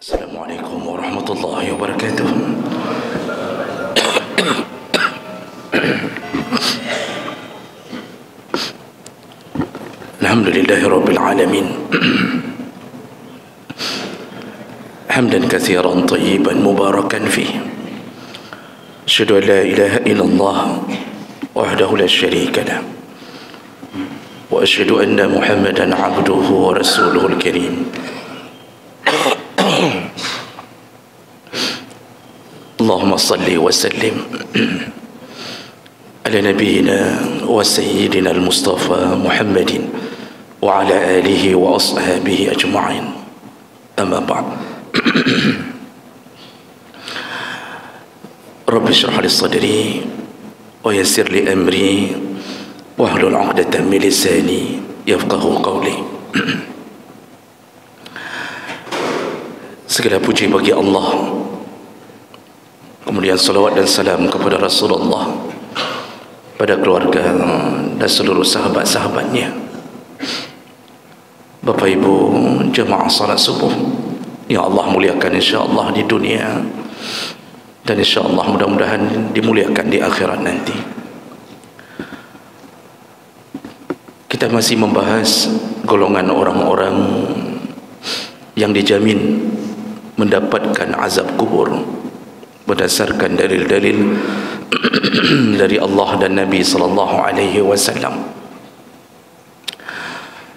Assalamualaikum warahmatullahi wabarakatuh. Alhamdulillahi rabbil alamin. Hamdan katsiran tayyiban mubarakan fih. Asyhadu an la ilaha illallah wahdahu la syarika lah. Wa asyhadu anna Muhammadan abduhu wa rasuluhul karim. Allahumma salli wa sallim ala nabiyyina wa sayyidina al-Mustafa Muhammadin wa ala alihi wa ashabihi ajma'in. Amma ba'd. Rabbi shrah li sadri wa yassir li amri wahlul 'uqdatam min lisani yafqahu qawli. Segala puji bagi Allah, kemudian salawat dan salam kepada Rasulullah, pada keluarga dan seluruh sahabat-sahabatnya. Bapak Ibu jemaah salat subuh yang Allah muliakan insyaAllah di dunia, dan insyaAllah mudah-mudahan dimuliakan di akhirat nanti. Kita masih membahas golongan orang-orang yang dijamin mendapatkan azab kubur berdasarkan dalil-dalil dari Allah dan Nabi sallallahu alaihi wasallam.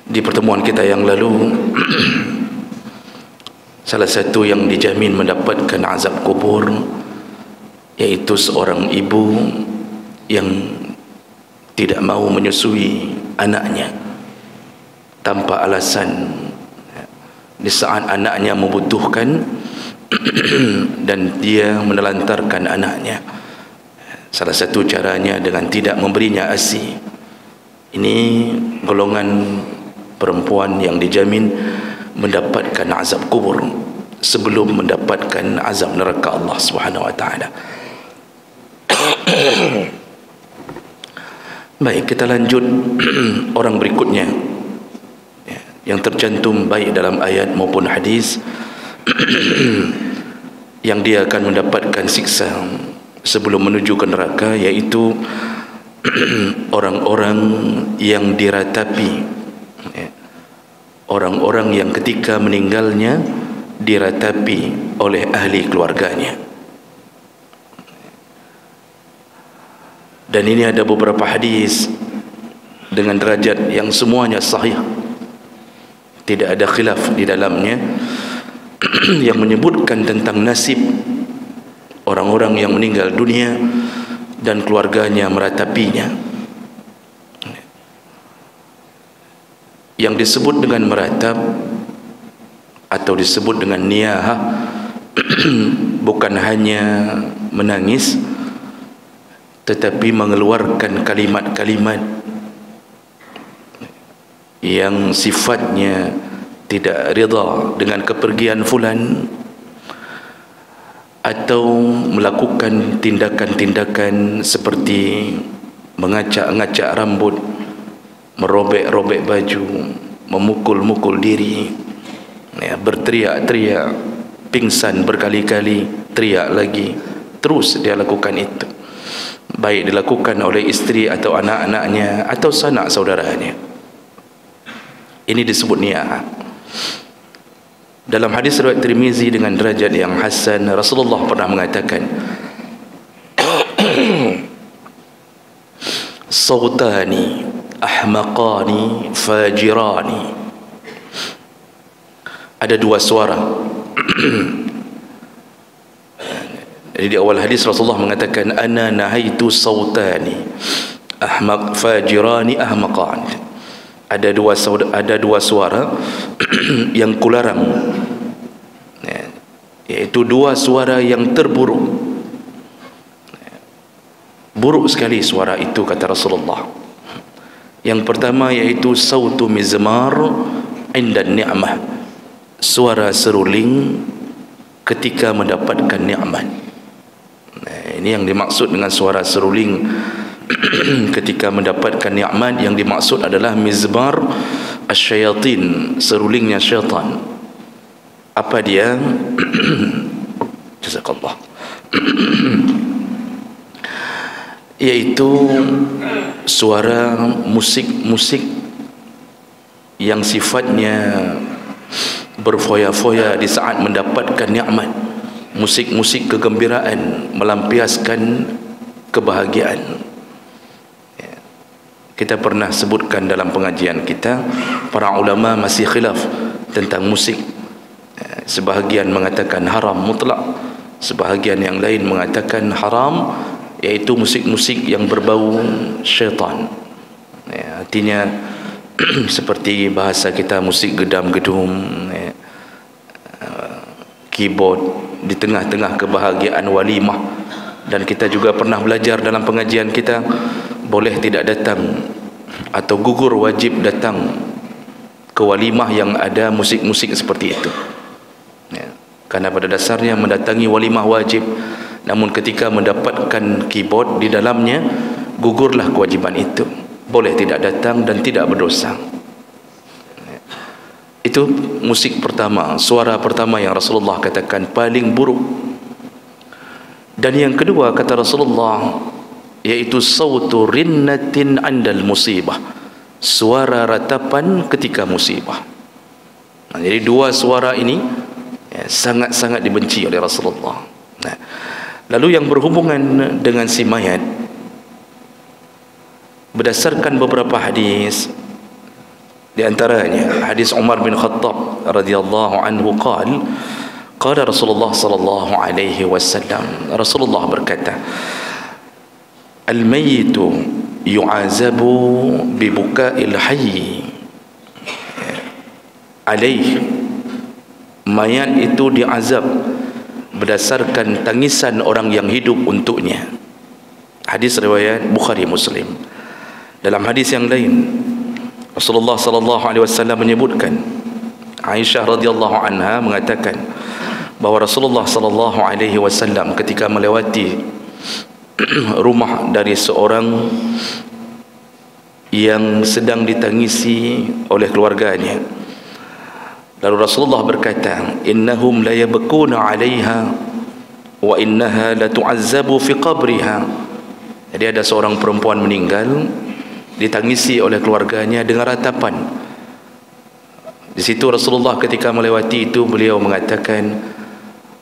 Di pertemuan kita yang lalu, salah satu yang dijamin mendapatkan azab kubur yaitu seorang ibu yang tidak mau menyusui anaknya tanpa alasan di saat anaknya membutuhkan dan dia menelantarkan anaknya. Salah satu caranya dengan tidak memberinya ASI. Ini golongan perempuan yang dijamin mendapatkan azab kubur sebelum mendapatkan azab neraka Allah Subhanahu wa taala. Baik, kita lanjut orang berikutnya yang tercantum baik dalam ayat maupun hadis yang dia akan mendapatkan siksa sebelum menuju ke neraka, yaitu orang-orang yang diratapi, orang-orang yang ketika meninggalnya diratapi oleh ahli keluarganya. Dan ini ada beberapa hadis dengan derajat yang semuanya sahih, tidak ada khilaf di dalamnya, yang menyebutkan tentang nasib orang-orang yang meninggal dunia dan keluarganya meratapinya. Yang disebut dengan meratap atau disebut dengan niyahah bukan hanya menangis, tetapi mengeluarkan kalimat-kalimat yang sifatnya tidak rida dengan kepergian fulan, atau melakukan tindakan-tindakan seperti mengacak-ngacak rambut, merobek-robek baju, memukul-mukul diri, berteriak-teriak, pingsan berkali-kali, teriak lagi, terus dia lakukan itu, baik dilakukan oleh isteri atau anak-anaknya atau sanak saudaranya. Ini disebut niyah. Dalam hadis riwayat Tirmizi dengan derajat yang hasan, Rasulullah pernah mengatakan, sautani ahmaqani fajirani. Ada dua suara. Jadi di awal hadis Rasulullah mengatakan, ana nahaitu sautani ahmaq fajirani ahmaqan. Ada dua suara yang kularang, yaitu dua suara yang terburuk. Buruk sekali suara itu, kata Rasulullah. Yang pertama yaitu sautu mizmar inda ni'mah, suara seruling ketika mendapatkan nikmat. Ini yang dimaksud dengan suara seruling ketika mendapatkan nikmat. Yang dimaksud adalah mizmar asyayatin, serulingnya syaitan. Apa dia? Jazakallah. Yaitu suara musik-musik yang sifatnya berfoya-foya di saat mendapatkan nikmat, musik-musik kegembiraan, melampiaskan kebahagiaan. Kita pernah sebutkan dalam pengajian kita, para ulama masih khilaf tentang musik. Sebahagian mengatakan haram mutlak, sebahagian yang lain mengatakan haram, yaitu musik-musik yang berbau syaitan. Artinya seperti bahasa kita, musik gedam-gedum, keyboard di tengah-tengah kebahagiaan walimah. Dan kita juga pernah belajar dalam pengajian kita, boleh tidak datang atau gugur wajib datang ke walimah yang ada musik-musik seperti itu. Karena pada dasarnya mendatangi walimah wajib, namun ketika mendapatkan keyboard di dalamnya, gugurlah kewajiban itu. Boleh tidak datang dan tidak berdosa. Itu musik pertama, suara pertama yang Rasulullah katakan paling buruk. Dan yang kedua kata Rasulullah, yaitu sautu rinnatin andal musibah, suara ratapan ketika musibah. Jadi dua suara ini sangat-sangat dibenci oleh Rasulullah. Lalu yang berhubungan dengan si mayat, berdasarkan beberapa hadis, di antaranya hadis Umar bin Khattab radhiyallahu anhu qala Rasulullah sallallahu alaihi wasallam, Rasulullah berkata, al-mayyitu yu'azabu bi buka'il hayy alaihi, mayat itu diazab berdasarkan tangisan orang yang hidup untuknya. Hadis riwayat Bukhari Muslim. Dalam hadis yang lain, Rasulullah sallallahu alaihi wasallam menyebutkan, Aisyah radhiyallahu anha mengatakan bahawa Rasulullah sallallahu alaihi wasallam ketika melewati rumah dari seorang yang sedang ditangisi oleh keluarganya, lalu Rasulullah berkata, innahum la yabkuna 'alaiha wa innaha la tu'azzabu fi qabriha. Jadi ada seorang perempuan meninggal, ditangisi oleh keluarganya dengan ratapan. Di situ Rasulullah ketika melewati itu, beliau mengatakan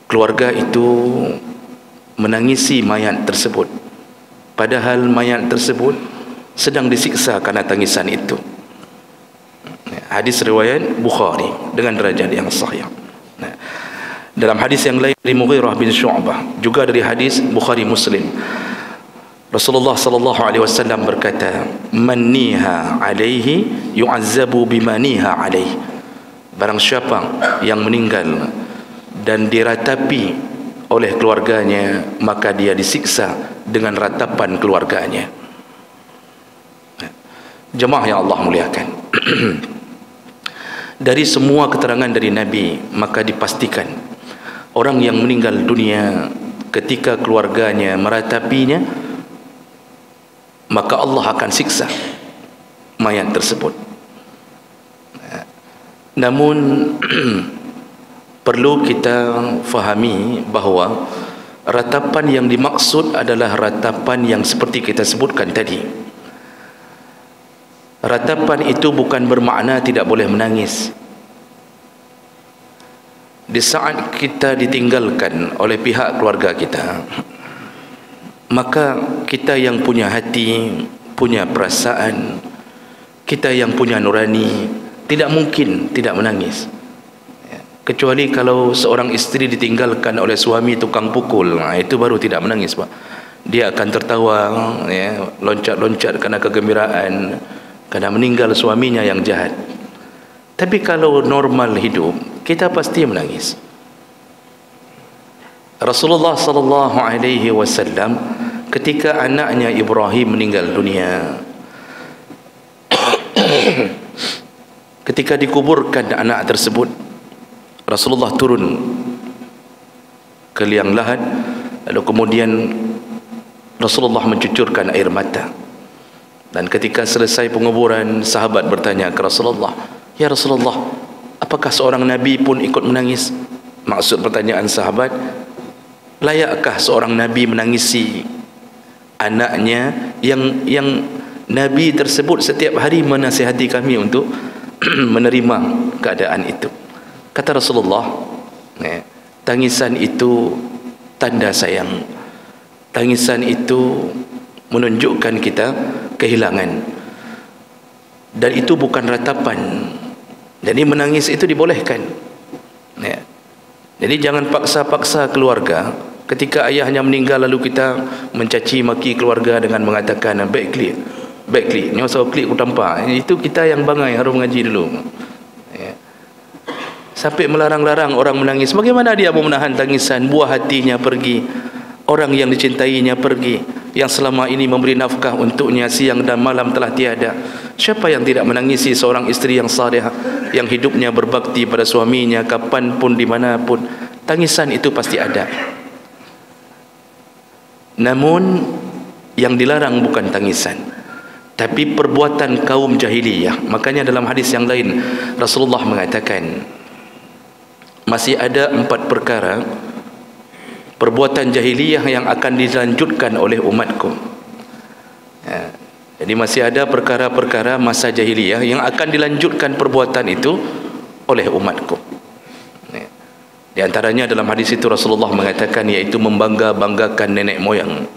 keluarga itu menangisi mayat tersebut, padahal mayat tersebut sedang disiksa karena tangisan itu. Hadis riwayat Bukhari dengan derajat yang sahih. Dalam hadis yang lain dari Mughirah bin Syu'bah, juga dari hadis Bukhari Muslim, Rasulullah sallallahu alaihi wasallam berkata, man niha alaihi yu'azzabu bima niha alaihi. Barang siapa yang meninggal dan diratapi oleh keluarganya, maka dia disiksa dengan ratapan keluarganya. Jemaah yang Allah muliakan, dari semua keterangan dari Nabi, maka dipastikan orang yang meninggal dunia ketika keluarganya meratapinya, maka Allah akan siksa mayat tersebut. Namun perlu kita fahami bahawa ratapan yang dimaksud adalah ratapan yang seperti kita sebutkan tadi. Ratapan itu bukan bermakna tidak boleh menangis. Di saat kita ditinggalkan oleh pihak keluarga kita, maka kita yang punya hati, punya perasaan, kita yang punya nurani, tidak mungkin tidak menangis. Kecuali kalau seorang istri ditinggalkan oleh suami tukang pukul, itu baru tidak menangis, Pak. Dia akan tertawa, loncat-loncat karena kegembiraan, karena meninggal suaminya yang jahat. Tapi kalau normal hidup, kita pasti menangis. Rasulullah sallallahu alaihi wasallam ketika anaknya Ibrahim meninggal dunia, ketika dikuburkan anak tersebut, Rasulullah turun ke liang lahat, lalu kemudian Rasulullah mencucurkan air mata. Dan ketika selesai penguburan, sahabat bertanya ke Rasulullah, ya Rasulullah, apa apakah seorang Nabi pun ikut menangis? Maksud pertanyaan sahabat, layakkah seorang Nabi menangisi anaknya yang Nabi tersebut setiap hari menasihati kami untuk menerima keadaan itu? Kata Rasulullah, tangisan itu tanda sayang. Tangisan itu menunjukkan kita kehilangan, dan itu bukan ratapan. Jadi menangis itu dibolehkan. Jadi jangan paksa-paksa keluarga. Ketika ayahnya meninggal lalu kita mencaci maki keluarga dengan mengatakan baik klik ni usah klik aku tampak. Itu kita yang bangai harus mengaji dulu. Sampai melarang-larang orang menangis. Bagaimana dia mau menahan tangisan? Buah hatinya pergi, orang yang dicintainya pergi, yang selama ini memberi nafkah untuknya siang dan malam telah tiada. Siapa yang tidak menangisi seorang isteri yang salihah, yang hidupnya berbakti pada suaminya kapanpun dimanapun? Tangisan itu pasti ada. Namun yang dilarang bukan tangisan, tapi perbuatan kaum jahiliyah. Makanya dalam hadis yang lain Rasulullah mengatakan, masih ada 4 perkara perbuatan jahiliyah yang akan dilanjutkan oleh umatku. Jadi masih ada perkara-perkara masa jahiliyah yang akan dilanjutkan perbuatan itu oleh umatku. Di antaranya dalam hadis itu Rasulullah mengatakan, yaitu membangga-banggakan nenek moyang.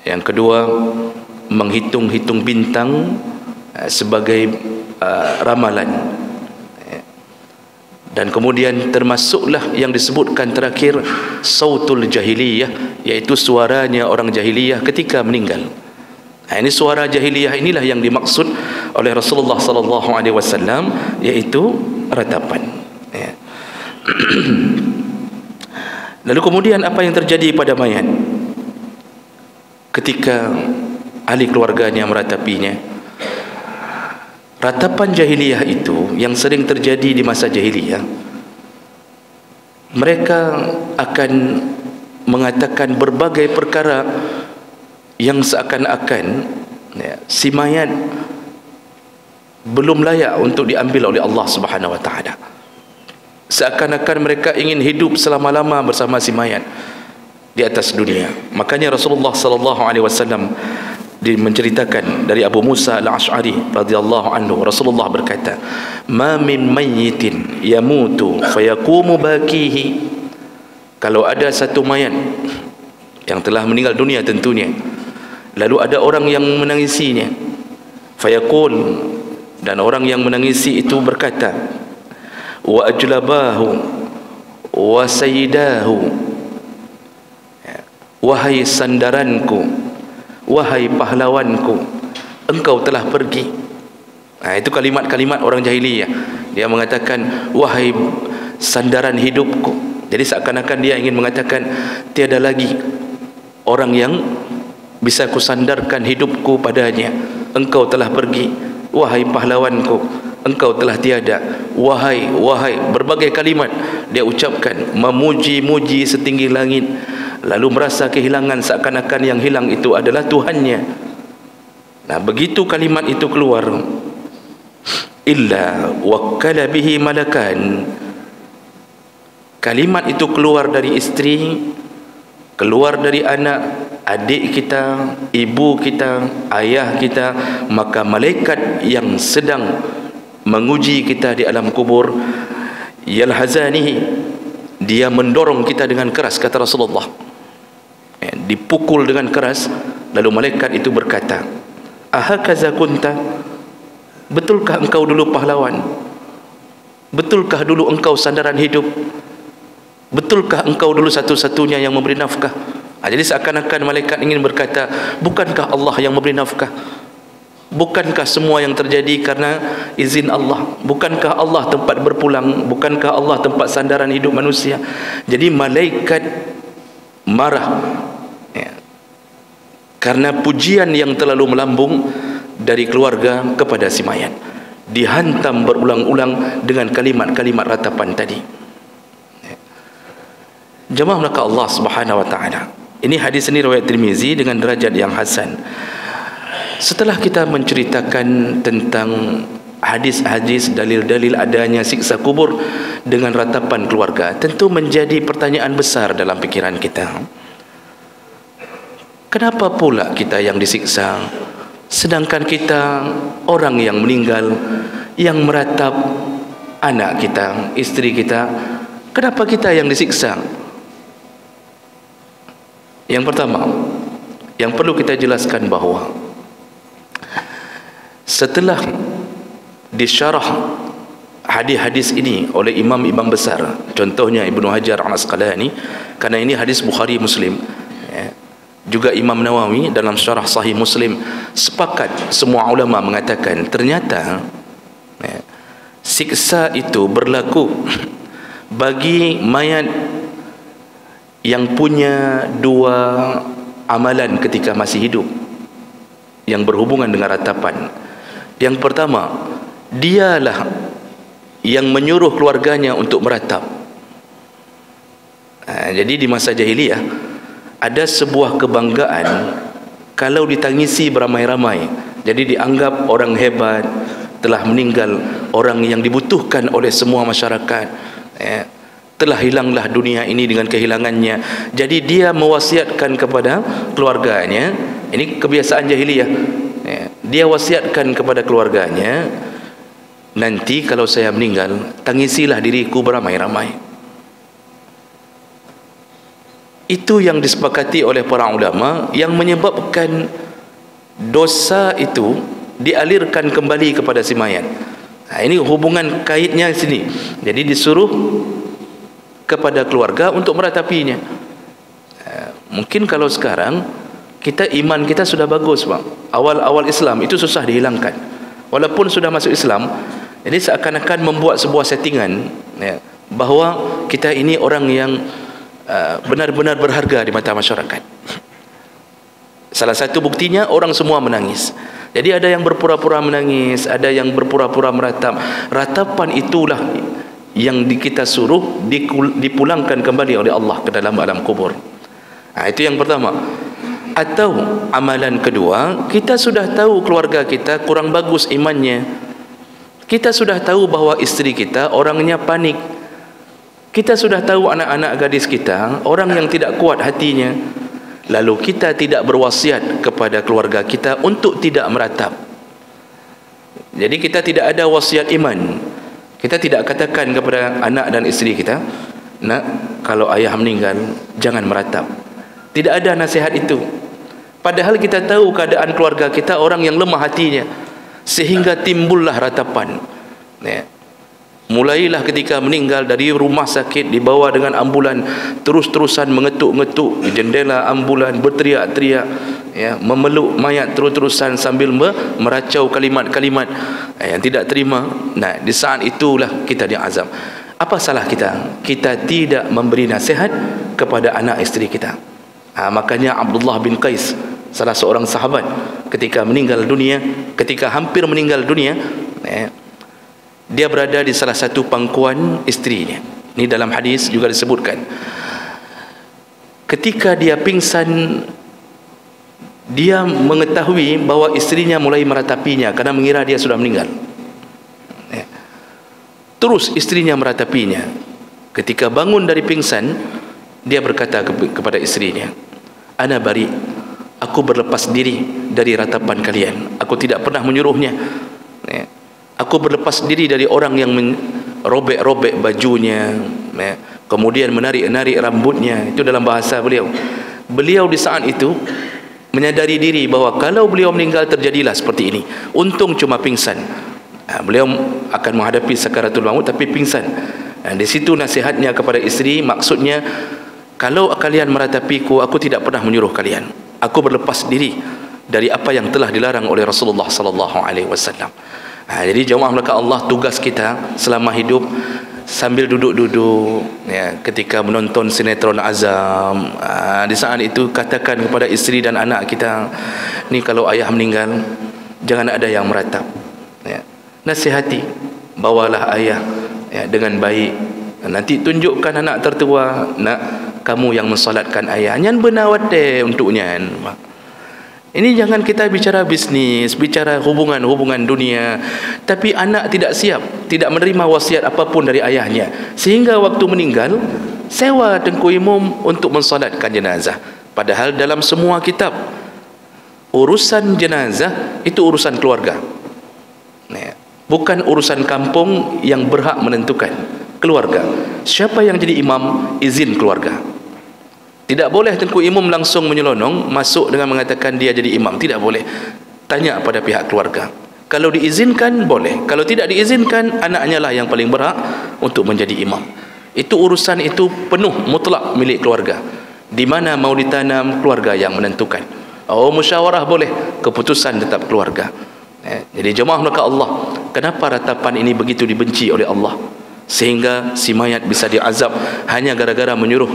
Yang kedua, menghitung-hitung bintang sebagai ramalan. Dan kemudian termasuklah yang disebutkan terakhir, sautul jahiliyah, yaitu suaranya orang jahiliyah ketika meninggal. Ini suara jahiliyah inilah yang dimaksud oleh Rasulullah sallallahu alaihi wasallam, yaitu ratapan. Lalu kemudian apa yang terjadi pada mayat ketika ahli keluarganya meratapinya? Ratapan jahiliyah itu yang sering terjadi di masa jahiliyah, mereka akan mengatakan berbagai perkara yang seakan-akan si mayat belum layak untuk diambil oleh Allah Subhanahu wa taala. Seakan-akan mereka ingin hidup selama-lama bersama si mayat di atas dunia. Makanya Rasulullah sallallahu alaihi wasallam menceritakan dari Abu Musa al-Ash'ari radhiyallahu anhu, Rasulullah berkata, "Ma min mayyitin yamutu fayaqumu bakihi." Kalau ada satu mayat yang telah meninggal dunia tentunya, lalu ada orang yang menangisinya, fayaqul, dan orang yang menangisi itu berkata, "Wa ajlabahu wa sayyidahu." Wahai sandaranku, wahai pahlawanku, engkau telah pergi. Itu kalimat-kalimat orang jahiliyah. Dia mengatakan wahai sandaran hidupku. Jadi seakan-akan dia ingin mengatakan tiada lagi orang yang bisa kusandarkan hidupku padanya. Engkau telah pergi. Wahai pahlawanku, engkau telah tiada. Wahai, wahai, berbagai kalimat dia ucapkan, memuji-muji setinggi langit, lalu merasa kehilangan, seakan-akan yang hilang itu adalah Tuhannya. Nah, begitu kalimat itu keluar, illa wakkala bihi malakan, kalimat itu keluar dari istri, keluar dari anak, adik kita, ibu kita, ayah kita, maka malaikat yang sedang menguji kita di alam kubur, yalhazanihi, dia mendorong kita dengan keras, kata Rasulullah, dipukul dengan keras. Lalu malaikat itu berkata, ahakaza kunta, betulkah engkau dulu pahlawan? Betulkah dulu engkau sandaran hidup? Betulkah engkau dulu satu-satunya yang memberi nafkah? Jadi seakan-akan malaikat ingin berkata, bukankah Allah yang memberi nafkah? Bukankah semua yang terjadi karena izin Allah? Bukankah Allah tempat berpulang? Bukankah Allah tempat sandaran hidup manusia? Jadi malaikat marah karena pujian yang terlalu melambung dari keluarga kepada si mayat, dihantam berulang-ulang dengan kalimat-kalimat ratapan tadi. Jemaah maka Allah Subhanahu wa taala. Ini hadis ini riwayat Tirmizi dengan derajat yang hasan. Setelah kita menceritakan tentang hadis-hadis, dalil-dalil adanya siksa kubur dengan ratapan keluarga, tentu menjadi pertanyaan besar dalam fikiran kita. Kenapa pula kita yang disiksa, sedangkan kita orang yang meninggal, yang meratap anak kita, istri kita, kenapa kita yang disiksa? Yang pertama, yang perlu kita jelaskan bahawa setelah disyarah hadis-hadis ini oleh imam-imam besar, contohnya Ibnu Hajar Al-Asqalani, karena ini hadis Bukhari Muslim, juga Imam Nawawi dalam syarah Sahih Muslim, sepakat semua ulama mengatakan ternyata siksa itu berlaku bagi mayat yang punya dua amalan ketika masih hidup yang berhubungan dengan ratapan. Yang pertama, dialah yang menyuruh keluarganya untuk meratap. Jadi di masa jahiliyah ada sebuah kebanggaan kalau ditangisi beramai-ramai. Jadi dianggap orang hebat, telah meninggal, orang yang dibutuhkan oleh semua masyarakat, telah hilanglah dunia ini dengan kehilangannya. Jadi dia mewasiatkan kepada keluarganya, ini kebiasaan jahiliyah, dia wasiatkan kepada keluarganya, nanti kalau saya meninggal, tangisilah diriku beramai-ramai. Itu yang disepakati oleh para ulama, yang menyebabkan dosa itu dialirkan kembali kepada si mayat. Ini hubungan kaitnya di sini. Jadi disuruh kepada keluarga untuk meratapinya. Mungkin kalau sekarang kita, iman kita sudah bagus, Bang. Awal-awal Islam itu susah dihilangkan. Walaupun sudah masuk Islam, jadi seakan-akan membuat sebuah settingan, bahawa kita ini orang yang benar-benar berharga di mata masyarakat. Salah satu buktinya orang semua menangis. Jadi ada yang berpura-pura menangis, ada yang berpura-pura meratap. Ratapan itulah yang kita suruh dipulangkan kembali oleh Allah ke dalam alam kubur. Itu yang pertama. Atau amalan kedua, kita sudah tahu keluarga kita kurang bagus imannya, kita sudah tahu bahawa istri kita orangnya panik, kita sudah tahu anak-anak gadis kita orang yang tidak kuat hatinya, lalu kita tidak berwasiat kepada keluarga kita untuk tidak meratap. Jadi kita tidak ada wasiat iman. Kita tidak katakan kepada anak dan istri kita, nak, kalau ayah meninggal jangan meratap. Tidak ada nasihat itu. Padahal kita tahu keadaan keluarga kita orang yang lemah hatinya, sehingga timbullah ratapan. Mulailah ketika meninggal dari rumah sakit, dibawa dengan ambulan, terus-terusan mengetuk-ngetuk di jendela ambulan, berteriak-teriak, memeluk mayat terus-terusan sambil meracau kalimat-kalimat yang tidak terima. Di saat itulah kita diazab. Apa salah kita? Kita tidak memberi nasihat kepada anak istri kita. Makanya Abdullah bin Qais, salah seorang sahabat, ketika meninggal dunia, ketika hampir meninggal dunia, dia berada di salah satu pangkuan istrinya. Ini dalam hadis juga disebutkan. Ketika dia pingsan, dia mengetahui bahwa istrinya mulai meratapinya karena mengira dia sudah meninggal. Terus istrinya meratapinya. Ketika bangun dari pingsan, dia berkata kepada istrinya, "Ana bari, aku berlepas diri dari ratapan kalian. Aku tidak pernah menyuruhnya. Aku berlepas diri dari orang yang merobek-robek bajunya, kemudian menarik-narik rambutnya." Itu dalam bahasa beliau. Beliau di saat itu menyadari diri bahwa kalau beliau meninggal terjadilah seperti ini. Untung cuma pingsan. Beliau akan menghadapi sakaratul maut tapi pingsan. Di situ nasihatnya kepada istri, maksudnya, kalau kalian meratapiku, aku tidak pernah menyuruh kalian. Aku berlepas diri dari apa yang telah dilarang oleh Rasulullah sallallahu alaihi wasallam. Jadi jemaah melakukan Allah, tugas kita selama hidup sambil duduk-duduk, ketika menonton sinetron Azam, di saat itu katakan kepada istri dan anak kita, ni kalau ayah meninggal jangan ada yang meratap. Nasihati, bawalah ayah dengan baik. Nanti tunjukkan anak tertua, nak, kamu yang mensolatkan ayah, nyan benar wate untuknya. Ini jangan kita bicara bisnis, bicara hubungan-hubungan dunia, tapi anak tidak siap, tidak menerima wasiat apapun dari ayahnya, sehingga waktu meninggal sewa Tengku Imam untuk mensolatkan jenazah. Padahal dalam semua kitab, urusan jenazah itu urusan keluarga, bukan urusan kampung yang berhak menentukan. Keluarga, siapa yang jadi imam, izin keluarga. Tidak boleh Tengku Imam langsung menyelonong masuk dengan mengatakan dia jadi imam. Tidak boleh. Tanya pada pihak keluarga. Kalau diizinkan boleh, kalau tidak diizinkan anaknya lah yang paling berhak untuk menjadi imam. Itu urusan itu penuh mutlak milik keluarga. Di mana mau ditanam, keluarga yang menentukan. Oh, musyawarah boleh, keputusan tetap keluarga. Jadi jemaah maka Allah, kenapa ratapan ini begitu dibenci oleh Allah sehingga si mayat bisa diazab hanya gara-gara menyuruh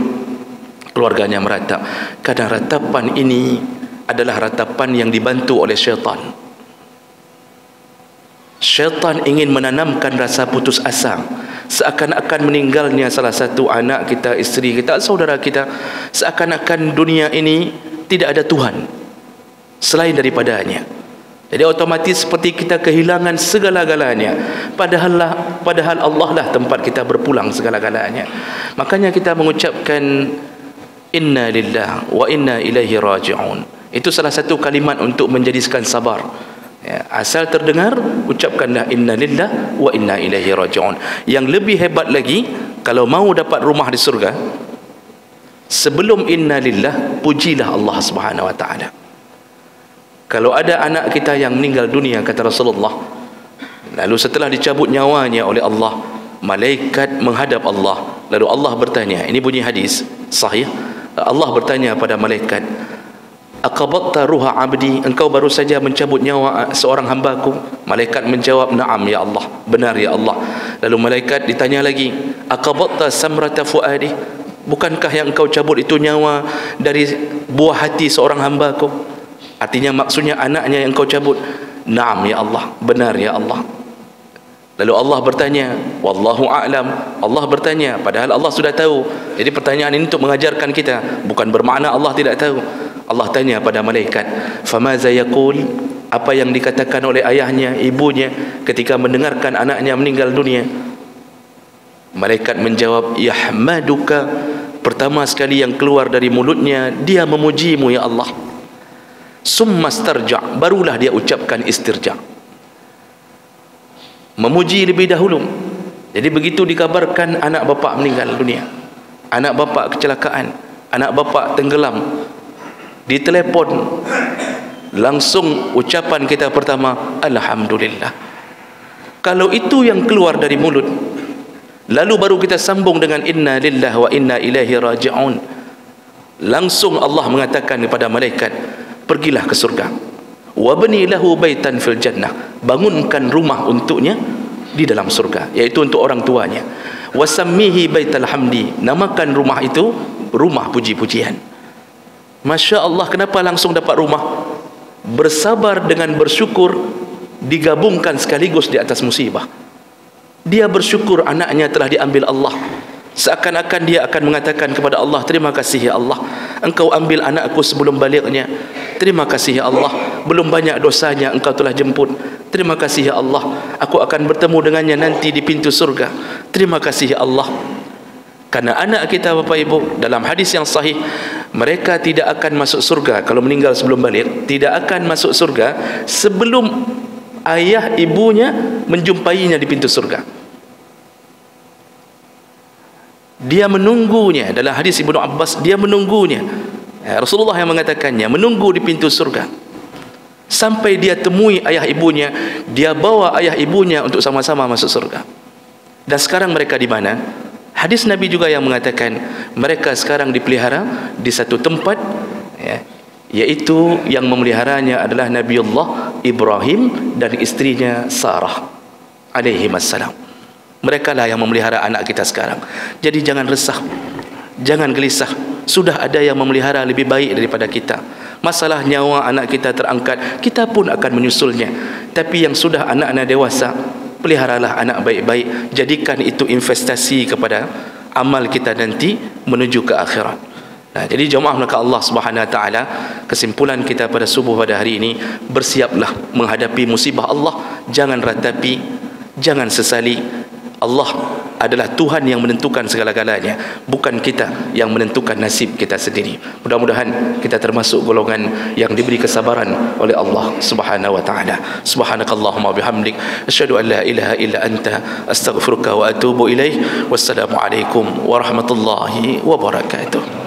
keluarganya meratap? Karena ratapan ini adalah ratapan yang dibantu oleh syaitan. Syaitan ingin menanamkan rasa putus asa, seakan-akan meninggalnya salah satu anak kita, isteri kita, saudara kita, seakan-akan dunia ini tidak ada Tuhan selain daripadanya. Jadi otomatis seperti kita kehilangan segala-galanya, padahal Allah lah tempat kita berpulang segala-galanya. Makanya kita mengucapkan inna lillah wa inna ilaihi raji'un. Itu salah satu kalimat untuk menjadikan sabar. Asal terdengar, ucapkanlah inna lillah wa inna ilaihi raji'un. Yang lebih hebat lagi, kalau mau dapat rumah di surga, sebelum inna lillah, pujilah Allah Subhanahu wa taala. Kalau ada anak kita yang meninggal dunia, kata Rasulullah, lalu setelah dicabut nyawanya oleh Allah, malaikat menghadap Allah, lalu Allah bertanya, ini bunyi hadis sahih, Allah bertanya pada malaikat, aqabatta ruha abdi, engkau baru saja mencabut nyawa seorang hambaku? Malaikat menjawab, na'am ya Allah, benar ya Allah. Lalu malaikat ditanya lagi, aqabatta samrata fuadi, bukankah yang engkau cabut itu nyawa dari buah hati seorang hambaku? Artinya maksudnya anaknya yang engkau cabut. Na'am ya Allah, benar ya Allah. Lalu Allah bertanya, wallahu a'lam, Allah bertanya padahal Allah sudah tahu. Jadi pertanyaan ini untuk mengajarkan kita, bukan bermakna Allah tidak tahu. Allah tanya pada malaikat, famaza yaqul, apa yang dikatakan oleh ayahnya, ibunya ketika mendengarkan anaknya meninggal dunia? Malaikat menjawab, yahmaduka, pertama sekali yang keluar dari mulutnya, dia memujimu ya Allah. Summa istarja', barulah dia ucapkan istirja', memuji lebih dahulu. Jadi begitu dikabarkan anak bapa meninggal dunia, anak bapa kecelakaan, anak bapa tenggelam, ditelepon, langsung ucapan kita pertama, alhamdulillah. Kalau itu yang keluar dari mulut, lalu baru kita sambung dengan inna lillahi wa inna ilaihi raji'un, langsung Allah mengatakan kepada malaikat, pergilah ke surga, wabni lahu baitan fil jannah, bangunkan rumah untuknya di dalam surga, yaitu untuk orang tuanya. Wasammihi baital hamdi, namakan rumah itu rumah puji-pujian. Masya Allah, kenapa langsung dapat rumah? Bersabar dengan bersyukur digabungkan sekaligus di atas musibah. Dia bersyukur anaknya telah diambil Allah, seakan-akan dia akan mengatakan kepada Allah, terima kasih ya Allah, engkau ambil anakku sebelum balignya. Terima kasih ya Allah, belum banyak dosanya engkau telah jemput. Terima kasih ya Allah, aku akan bertemu dengannya nanti di pintu surga. Terima kasih ya Allah. Karena anak kita Bapak Ibu, dalam hadis yang sahih, mereka tidak akan masuk surga kalau meninggal sebelum baligh, tidak akan masuk surga sebelum ayah ibunya menjumpainya di pintu surga. Dia menunggunya. Dalam hadis Ibnu Abbas, dia menunggunya. Rasulullah yang mengatakannya, menunggu di pintu surga sampai dia temui ayah ibunya, dia bawa ayah ibunya untuk sama-sama masuk surga. Dan sekarang mereka di mana? Hadis Nabi juga yang mengatakan mereka sekarang dipelihara di satu tempat, yaitu yang memeliharanya adalah Nabiullah Ibrahim dan istrinya Sarah alaihi wassalam. Mereka lah yang memelihara anak kita sekarang. Jadi jangan resah, jangan gelisah, sudah ada yang memelihara lebih baik daripada kita. Masalah nyawa anak kita terangkat, kita pun akan menyusulnya. Tapi yang sudah anak-anak dewasa, peliharalah anak baik-baik, jadikan itu investasi kepada amal kita nanti menuju ke akhirat. Jadi jemaah maka Allah Subhanahu Wa Taala, kesimpulan kita pada subuh pada hari ini, bersiaplah menghadapi musibah Allah. Jangan ratapi, jangan sesali. Allah adalah Tuhan yang menentukan segala-galanya, bukan kita yang menentukan nasib kita sendiri. Mudah-mudahan kita termasuk golongan yang diberi kesabaran oleh Allah Subhanahu wa taala. Subhanakallahumma bihamdik, asyhadu an la ilaha illa anta, astaghfiruka wa atubu ilaik. Wassalamu alaikum warahmatullahi wabarakatuh.